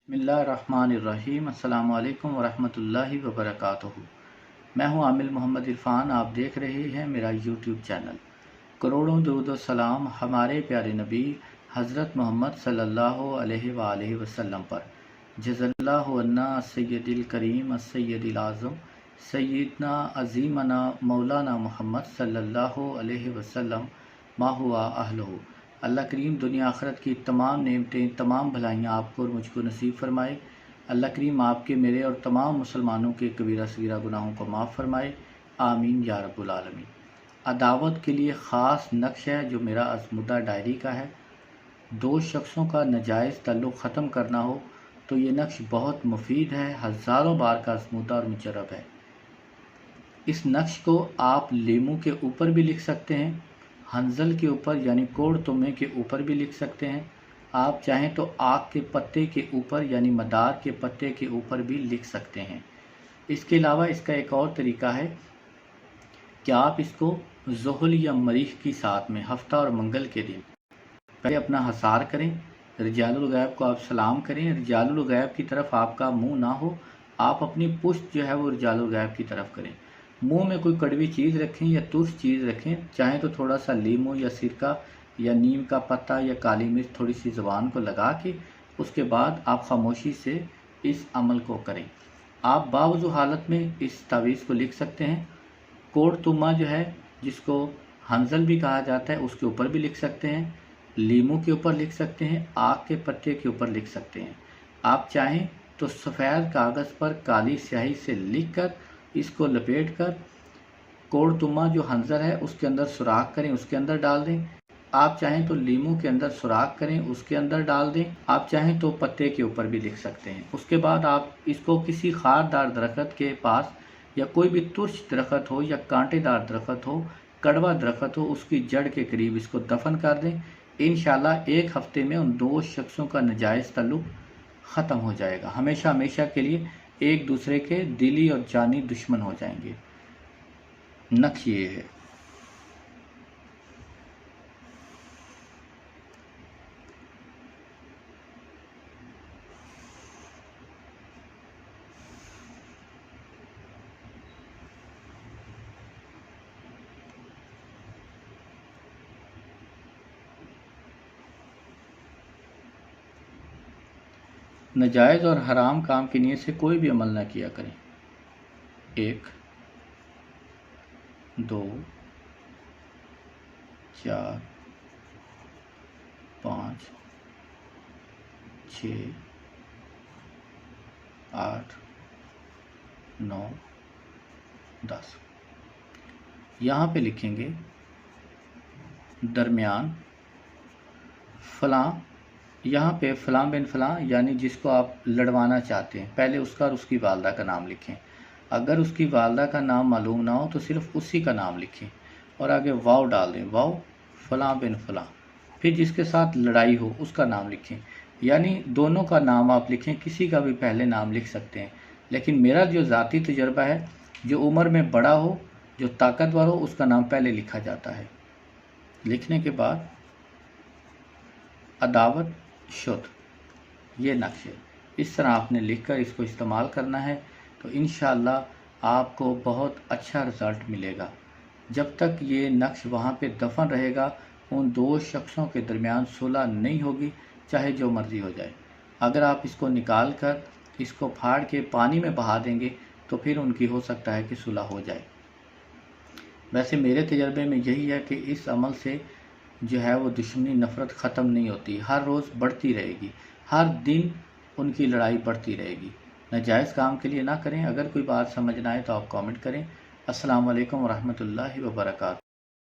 बिस्मिल्लाहिर्रहमानिर्रहीम। अस्सलामु अलैकुम वरहमतुल्लाहि वबरकातुहू। मैं हूं आमिल मोहम्मद इरफान। आप देख रहे हैं मेरा यूट्यूब चैनल। करोड़ों दुरूद व सलाम हमारे प्यारे नबी हज़रत मोहम्मद सल्लल्लाहु अलैहि वसल्लम पर। जज़ल्लाहु अन्ना सय्यदिल करीम सय्यदिल आज़म सय्यदना अज़ीमना मौलाना मोहम्मद सल्लल्लाहु अलैहि वसल्लम मा हुआ अहलहू। अल्लाह करीम दुनिया आखिरत की तमाम नेमतें, तमाम भलाइयाँ आपको और मुझको नसीब फरमाए। अल्लाह करीम आपके, मेरे और तमाम मुसलमानों के कबीरा सगीरा गुनाहों को माफ़ फरमाए। आमीन या रब्बुल आलमीन। अदावत के लिए ख़ास नक्श है जो मेरा अज़मुदा डायरी का है। दो शख्सों का नाजायज़ ताल्लुक़ ख़त्म करना हो तो ये नक्श बहुत मुफीद है। हज़ारों बार का अज़मुदा और मुजर्रब है। इस नक्श को आप लेमू के ऊपर भी लिख सकते हैं, हंजल के ऊपर यानी कोड़ तुमे के ऊपर भी लिख सकते हैं। आप चाहें तो आक के पत्ते के ऊपर यानी मदार के पत्ते के ऊपर भी लिख सकते हैं। इसके अलावा इसका एक और तरीका है कि आप इसको ज़ुहल या मरीख की साथ में हफ्ता और मंगल के दिन पहले अपना हसार करें, रिजालुल गैब को आप सलाम करें। रिजालुल गैब की तरफ आपका मुंह ना हो, आप अपनी पुश्त जो है वो रिजालुल गैब की तरफ करें। मुंह में कोई कड़वी चीज़ रखें या तुर्स चीज़ रखें, चाहे तो थोड़ा सा लीमू या सिरका या नीम का पत्ता या काली मिर्च थोड़ी सी ज़ुबान को लगा के उसके बाद आप खामोशी से इस अमल को करें। आप बावजू हालत में इस तावीज़ को लिख सकते हैं। कोड़ तुमा जो है जिसको हंजल भी कहा जाता है उसके ऊपर भी लिख सकते हैं, लीमू के ऊपर लिख सकते हैं, आक के पत्ते के ऊपर लिख सकते हैं। आप चाहें तो सफ़ेद कागज़ पर काली स्याही से लिख कर इसको लपेट कर कोड़ तुमा जो हंजर है उसके अंदर सुराख करें, उसके अंदर डाल दें। आप चाहें तो लीमू के अंदर सुराख करें, उसके अंदर डाल दें। आप चाहें तो पत्ते के ऊपर भी लिख सकते हैं। उसके बाद आप इसको किसी खारदार दरख्त के पास या कोई भी तुर्श दरख्त हो या कांटेदार दरख्त हो, कड़वा दरख्त हो, उसकी जड़ के करीब इसको दफन कर दें। इंशाल्लाह एक हफ्ते में उन दो शख्सों का नाजायज़ ताल्लुक़ ख़त्म हो जाएगा। हमेशा हमेशा के लिए एक दूसरे के दिली और जानी दुश्मन हो जाएंगे। नक्श ये है। नाजायज़ और हराम काम की नीयत से कोई भी अमल ना किया करें। 1 2 4 5 6 8 9 10। यहाँ पे लिखेंगे दरमियान फ़लाँ। यहाँ पे फ़लाँ बिन फ़लाँ यानी जिसको आप लड़वाना चाहते हैं, पहले उसका और उसकी वालदा का नाम लिखें। अगर उसकी वालदा का नाम मालूम ना हो तो सिर्फ उसी का नाम लिखें और आगे वाव डाल दें, वाव फ़लाँ बिन फ़लाँ। फिर जिसके साथ लड़ाई हो उसका नाम लिखें, यानी दोनों का नाम आप लिखें, किसी का भी पहले नाम लिख सकते हैं। लेकिन मेरा जो ज़ाती तजर्बा है, जो उम्र में बड़ा हो, जो ताकतवर हो, उसका नाम पहले लिखा जाता है। लिखने के बाद अदावत शुद्ध, ये नक्श है। इस तरह आपने लिखकर इसको इस्तेमाल करना है तो इंशाअल्लाह आपको बहुत अच्छा रिज़ल्ट मिलेगा। जब तक ये नक्श वहाँ पे दफन रहेगा उन दो शख्सों के दरमियान सुलह नहीं होगी, चाहे जो मर्ज़ी हो जाए। अगर आप इसको निकाल कर इसको फाड़ के पानी में बहा देंगे तो फिर उनकी हो सकता है कि सुलह हो जाए। वैसे मेरे तजर्बे में यही है कि इस अमल से जो है वो दुश्मनी, नफ़रत ख़त्म नहीं होती, हर रोज़ बढ़ती रहेगी, हर दिन उनकी लड़ाई बढ़ती रहेगी। नाजायज़ काम के लिए ना करें। अगर कोई बात समझ ना आए तो आप कमेंट करें। अस्सलामु अलैकुम वरहमतुल्लाहि वबरकातुहू।